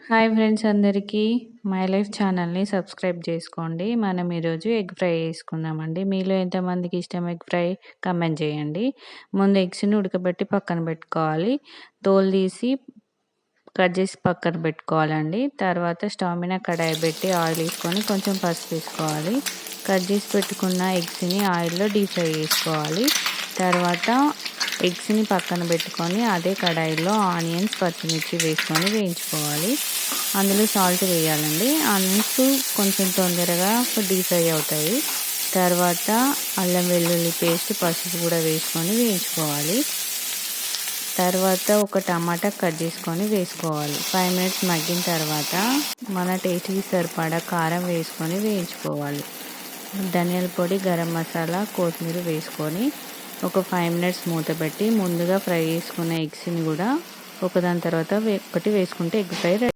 Hi friends అందరికీ my life ఛానల్ని subscribe చేసుకోండి. మనం ఈరోజు ఎగ్ ఫ్రై చేసుకుందామండి. మీలో ఎంతమందికి ఇష్టం ఎగ్ ఫ్రై కమెంట్ చేయండి. ముందు ఎగ్స్ని ఉడకబెట్టి పక్కన పెట్టుకోవాలి. తోలు తీసి కట్ చేసి పక్కన పెట్టుకోవాలండి. తర్వాత స్టవ్ మీద కడాయి పెట్టి ఆయిల్ వేసుకొని కొంచెం పసుపు వేసుకోవాలి. కట్ చేసి పెట్టుకున్న ఎగ్స్ని ఆయిల్లో డీప్ ఫ్రై చేసుకోవాలి. తర్వాత ఎగ్స్ని పక్కన పెట్టుకొని అదే కడాయిలో ఆనియన్స్ పచ్చిమిర్చి వేసుకొని వేయించుకోవాలి. అందులో సాల్ట్ వేయాలండి. ఆనియన్స్ కొంచెం తొందరగా డీప్ ఫ్రై అవుతాయి. తర్వాత అల్లం వెల్లుల్లి పేస్ట్ పసుపు కూడా వేసుకొని వేయించుకోవాలి. తర్వాత ఒక టమాటా కట్ చేసుకొని వేసుకోవాలి. 5 మినిట్స్ మగ్గిన తర్వాత మన టేస్ట్కి సరిపడా కారం వేసుకొని వేయించుకోవాలి. ధనియాల పొడి, గరం మసాలా, కొత్తిమీర వేసుకొని ఒక 5 మినిట్స్ మూత పెట్టి ముందుగా ఫ్రై చేసుకున్న ఎగ్స్ని కూడా ఒకదాని తర్వాత ఒకటి వేసుకుంటే ఎగ్ ఫ్రై రెడీ.